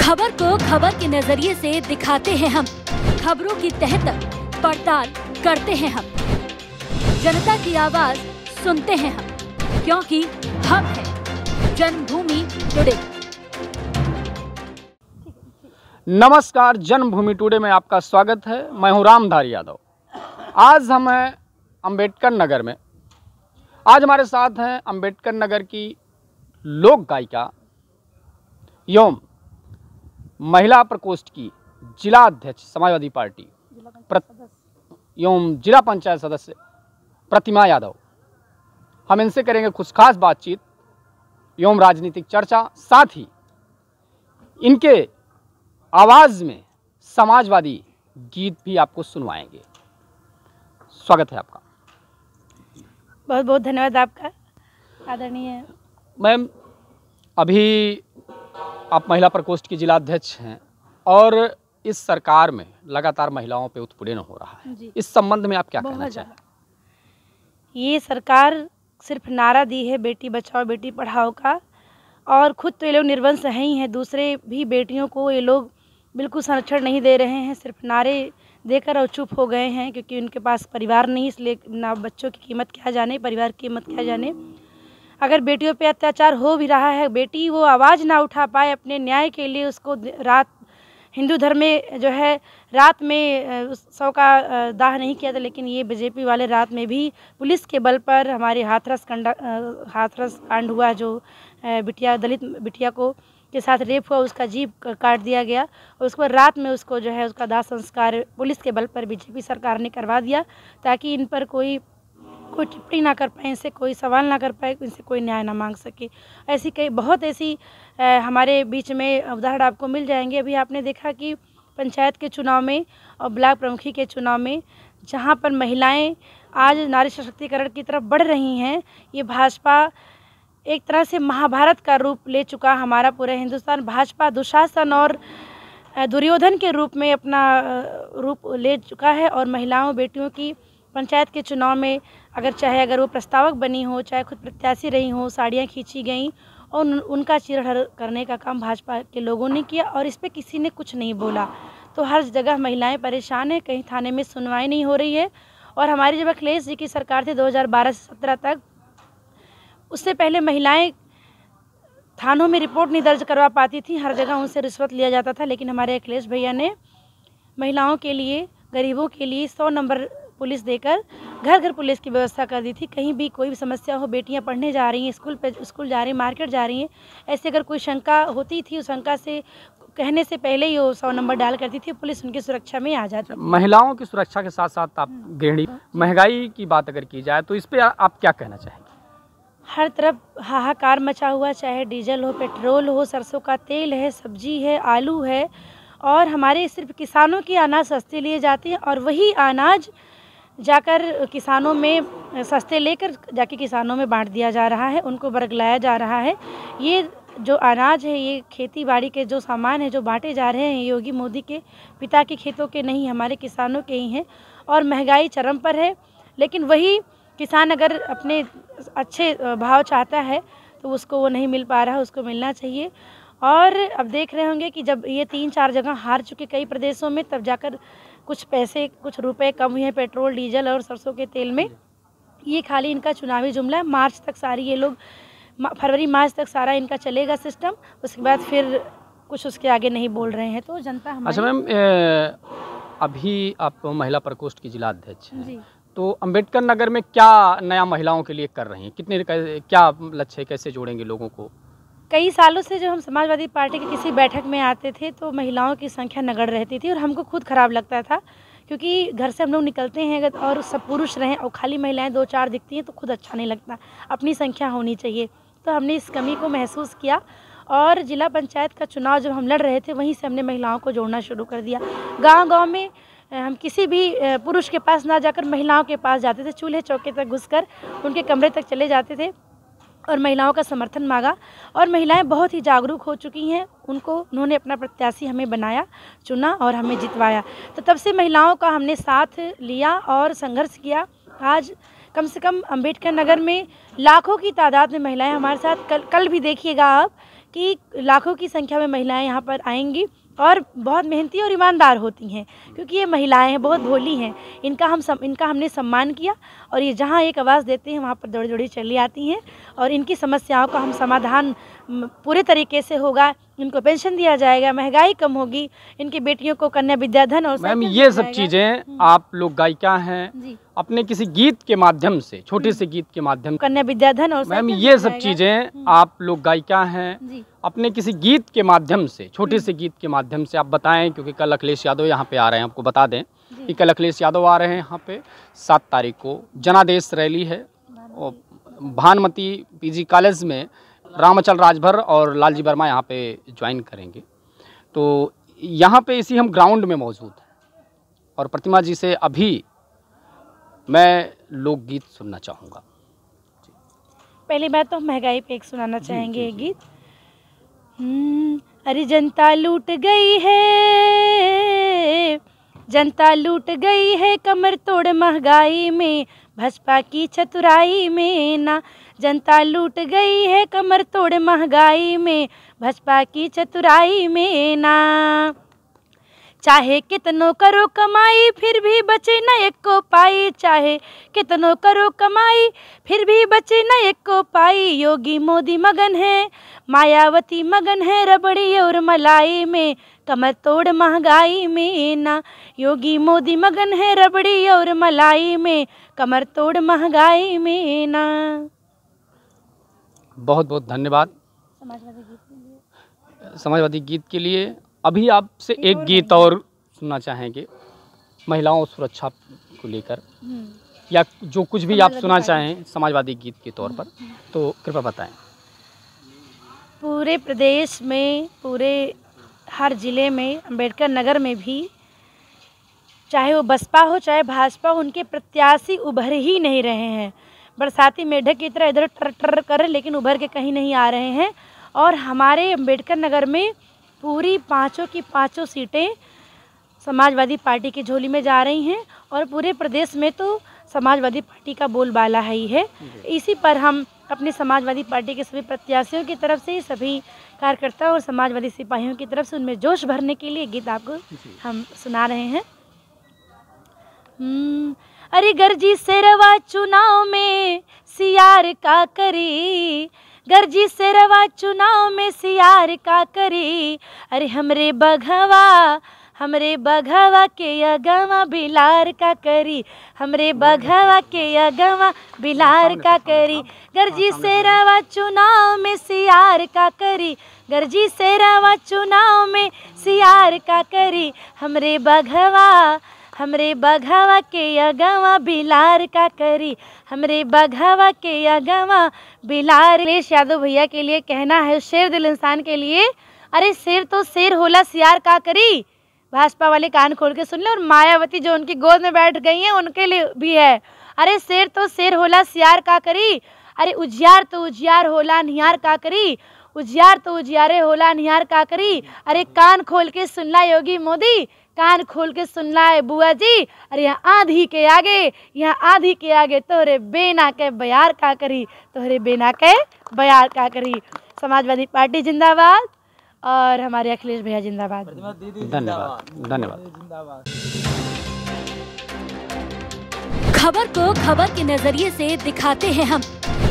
खबर को खबर के नजरिए से दिखाते हैं हम, खबरों की तह तक पड़ताल करते हैं हम, जनता की आवाज सुनते हैं हम, क्योंकि हम हैं जन्मभूमि टुडे। नमस्कार, जन्मभूमि टुडे में आपका स्वागत है। मैं हूं रामधारी यादव। आज हम हैं अंबेडकर नगर में। आज हमारे साथ हैं अंबेडकर नगर की लोक गायिका एवं महिला प्रकोष्ठ की जिला अध्यक्ष समाजवादी पार्टी एवं जिला पंचायत सदस्य प्रतिमा यादव। हम इनसे करेंगे कुछ खास बातचीत एवं राजनीतिक चर्चा, साथ ही इनके आवाज़ में समाजवादी गीत भी आपको सुनवाएंगे। स्वागत है आपका। बहुत बहुत धन्यवाद आपका, आदरणीय मैम। अभी आप महिला प्रकोष्ठ की जिला अध्यक्ष हैं और इस सरकार में लगातार महिलाओं पे उत्पीड़न हो रहा है। इस संबंध में आप क्या कहना चाहें? ये सरकार सिर्फ नारा दी है बेटी बचाओ बेटी पढ़ाओ का, और खुद तो ये लोग निर्वंश हैं ही हैं, दूसरे भी बेटियों को ये लोग बिल्कुल संरक्षण नहीं दे रहे हैं। सिर्फ नारे देकर और चुप हो गए हैं, क्योंकि उनके पास परिवार नहीं, इसलिए ना बच्चों की कीमत क्या जाने, परिवार की कीमत क्या जाने। अगर बेटियों पे अत्याचार हो भी रहा है, बेटी वो आवाज़ ना उठा पाए अपने न्याय के लिए, उसको रात हिंदू धर्म में जो है रात में 100 का दाह नहीं किया था, लेकिन ये बीजेपी वाले रात में भी पुलिस के बल पर हमारे हाथरस कांड हुआ, जो बिटिया दलित बिटिया को के साथ रेप हुआ, उसका जीभ काट दिया गया और उसके बाद रात में उसको जो है उसका दाह संस्कार पुलिस के बल पर बीजेपी सरकार ने करवा दिया, ताकि इन पर कोई टिप्पणी ना कर पाए, इनसे कोई सवाल ना कर पाए, इनसे कोई न्याय ना मांग सके। ऐसी कई बहुत ऐसी हमारे बीच में उदाहरण आपको मिल जाएंगे। अभी आपने देखा कि पंचायत के चुनाव में और ब्लॉक प्रमुखी के चुनाव में जहां पर महिलाएं आज नारी सशक्तिकरण की तरफ बढ़ रही हैं, ये भाजपा एक तरह से महाभारत का रूप ले चुका। हमारा पूरा हिंदुस्तान भाजपा दुशासन और दुर्योधन के रूप में अपना रूप ले चुका है, और महिलाओं बेटियों की पंचायत के चुनाव में अगर वो प्रस्तावक बनी हो, चाहे खुद प्रत्याशी रही हो, साड़ियाँ खींची गईं और उनका चीरहरण करने का काम भाजपा के लोगों ने किया, और इस पर किसी ने कुछ नहीं बोला। तो हर जगह महिलाएं परेशान हैं, कहीं थाने में सुनवाई नहीं हो रही है। और हमारी जब अखिलेश जी की सरकार थी 2012 से 2017 तक, उससे पहले महिलाएं थानों में रिपोर्ट नहीं दर्ज करवा पाती थी, हर जगह उनसे रिश्वत लिया जाता था। लेकिन हमारे अखिलेश भैया ने महिलाओं के लिए, गरीबों के लिए 100 नंबर पुलिस देकर घर घर पुलिस की व्यवस्था कर दी थी। कहीं भी कोई भी समस्या हो, बेटियां पढ़ने जा रही हैं, स्कूल जा रही हैं, मार्केट जा रही हैं, ऐसे अगर कोई शंका होती थी, उस शंका से कहने से पहले ही वो 100 नंबर डायल करती थी, पुलिस उनकी सुरक्षा में आ जाती। महिलाओं की सुरक्षा के साथ साथ आप गृहिणी महंगाई की बात अगर की जाए तो इस पर आप क्या कहना चाहेंगे? हर तरफ हाहाकार मचा हुआ, चाहे डीजल हो, पेट्रोल हो, सरसों का तेल है, सब्जी है, आलू है, और हमारे सिर्फ किसानों की अनाज सस्ते लिए जाते हैं, और वही अनाज जाकर किसानों में सस्ते लेकर जाके किसानों में बांट दिया जा रहा है, उनको बरगलाया जा रहा है। ये जो अनाज है, ये खेती बाड़ी के जो सामान है जो बांटे जा रहे हैं, योगी मोदी के पिता के खेतों के नहीं, हमारे किसानों के ही हैं, और महंगाई चरम पर है। लेकिन वही किसान अगर अपने अच्छे भाव चाहता है तो उसको वो नहीं मिल पा रहा है, उसको मिलना चाहिए। और अब देख रहे होंगे कि जब ये 3-4 जगह हार चुके कई प्रदेशों में, तब जाकर कुछ रुपए कम हुए हैं पेट्रोल, डीजल और सरसों के तेल में। ये खाली इनका चुनावी जुमला है। मार्च तक सारी ये लोग फरवरी मार्च तक सारा इनका चलेगा सिस्टम, उसके बाद फिर कुछ उसके आगे नहीं बोल रहे हैं। तो जनता हमारी। अच्छा मैम, अभी आप महिला प्रकोष्ठ की जिला अध्यक्ष हैं, तो अंबेडकर नगर में क्या नया महिलाओं के लिए कर रही हैं? क्या लक्ष्य है, कैसे जोड़ेंगे लोगों को? कई सालों से जब हम समाजवादी पार्टी की किसी बैठक में आते थे तो महिलाओं की संख्या नगण्य रहती थी, और हमको खुद खराब लगता था, क्योंकि घर से हम लोग निकलते हैं और सब पुरुष रहें और खाली महिलाएं 2-4 दिखती हैं तो खुद अच्छा नहीं लगता, अपनी संख्या होनी चाहिए। तो हमने इस कमी को महसूस किया, और जिला पंचायत का चुनाव जब हम लड़ रहे थे, वहीं से हमने महिलाओं को जोड़ना शुरू कर दिया। गाँव-गाँव में हम किसी भी पुरुष के पास ना जाकर महिलाओं के पास जाते थे, चूल्हे चौके तक घुसकर उनके कमरे तक चले जाते थे और महिलाओं का समर्थन मांगा, और महिलाएं बहुत ही जागरूक हो चुकी हैं। उन्होंने अपना प्रत्याशी हमें बनाया, चुना और हमें जितवाया। तो तब से महिलाओं का हमने साथ लिया और संघर्ष किया। आज कम से कम अंबेडकर नगर में लाखों की तादाद में महिलाएं हमारे साथ। कल भी देखिएगा आप कि लाखों की संख्या में महिलाएं यहाँ पर आएंगी और बहुत मेहनती और ईमानदार होती हैं, क्योंकि ये महिलाएं हैं, बहुत भोली हैं। इनका हमने सम्मान किया और ये जहाँ एक आवाज़ देते हैं वहाँ पर दौड़ी दौड़ी चली आती हैं और इनकी समस्याओं का हम समाधान पूरे तरीके से होगा। इनको पेंशन दिया जाएगा, महंगाई कम होगी, इनकी बेटियों को कन्या विद्याधन और मैम ये सब चीज़ें आप लोग गायिका हैं, अपने किसी गीत के माध्यम से, छोटे से गीत के माध्यम कन्या विद्याधन और मैम ये सब चीज़ें आप लोग गायिका हैं, अपने किसी गीत के माध्यम से, छोटे से गीत के माध्यम से आप बताएं, क्योंकि कल अखिलेश यादव यहाँ पे आ रहे हैं। आपको बता दें कि कल अखिलेश यादव आ रहे हैं यहाँ पे। 7 तारीख को जनादेश रैली है और भानुमती पीजी कॉलेज में रामचल राजभर और लालजी वर्मा यहाँ पे ज्वाइन करेंगे। तो यहाँ पे इसी हम ग्राउंड में मौजूद हैं और प्रतिमा जी से अभी मैं लोकगीत सुनना चाहूँगा। पहली बात तो हम महंगाई पे एक सुनाना चाहेंगे एक गीत। अरे जनता लूट गई है, जनता लूट गई है कमर तोड़ महंगाई में, भाजपा की चतुराई में ना। जनता लूट गई है कमर तोड़ महंगाई में, भाजपा की चतुराई में ना। चाहे कितनों करो कमाई फिर भी बचे न एक को पाई, चाहे कितनों करो कमाई फिर भी बचे न एक को पाई। योगी मोदी मगन है, मायावती मगन है रबड़ी और मलाई में, कमर तोड़ महंगाई में ना। योगी मोदी मगन है रबड़ी और मलाई में, कमर तोड़ महंगाई में ना। बहुत बहुत धन्यवाद समाजवादी गीत के लिए। अभी आपसे एक गीत और सुनना चाहेंगे महिलाओं सुरक्षा को लेकर, या जो कुछ भी आप सुना चाहें समाजवादी गीत के तौर पर, तो कृपया बताएं। पूरे प्रदेश में, पूरे हर ज़िले में, अम्बेडकर नगर में भी, चाहे वो बसपा हो चाहे भाजपा हो, उनके प्रत्याशी उभर ही नहीं रहे हैं। बरसाती मेढक की तरह इधर टर टर कर, लेकिन उभर के कहीं नहीं आ रहे हैं। और हमारे अम्बेडकर नगर में पूरी 5 की 5 सीटें समाजवादी पार्टी की झोली में जा रही हैं और पूरे प्रदेश में तो समाजवादी पार्टी का बोलबाला है ही है। इसी पर हम अपने समाजवादी पार्टी के सभी प्रत्याशियों की तरफ से, सभी कार्यकर्ता और समाजवादी सिपाहियों की तरफ से उनमें जोश भरने के लिए गीत आपको हम सुना रहे हैं। अरे गर्जी शेरवा चुनाव में सियार का करी, गर्जी शेरवा चुनाव में सियार का करी। अरे हमरे बघवा के अगवा बिलार का करी, हमरे बघवा के अगवा बिलार का करी। गर्जी शेरवा चुनाव में सियार का करी, गर्जी शेरवा चुनाव में सियार का करी। हमरे बघवा के अगवा बिलार का करी, हमरे बघवा के अगवा बिलार। अखिलेश यादव भैया के लिए कहना है, शेर दिल इंसान के लिए, अरे शेर तो शेर होला सियार का करी। भाजपा वाले कान खोल के सुन ले। और मायावती जो उनकी गोद में बैठ गई हैं उनके लिए भी है, अरे शेर तो शेर होला सियार का करी। अरे उजियार तो उजियार होला निहार का करी, उजियार तो उजियारे होला निहार का करी। अरे कान खोल के सुन ला योगी मोदी, कान खोल के सुन लाए बुआ जी। अरे यहाँ आंधी के आगे तोहरे बेना के बयार का करी, तोहरे बेना के बयार का करी। समाजवादी पार्टी जिंदाबाद और हमारे अखिलेश भैया जिंदाबाद। धन्यवाद धन्यवाद। खबर को खबर के नजरिए से दिखाते हैं हम,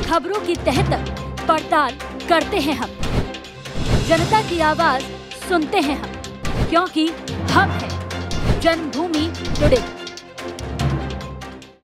खबरों की तह तक पड़ताल करते हैं हम, जनता की आवाज सुनते हैं हम, क्योंकि हम हैं जन्मभूमि टुडे।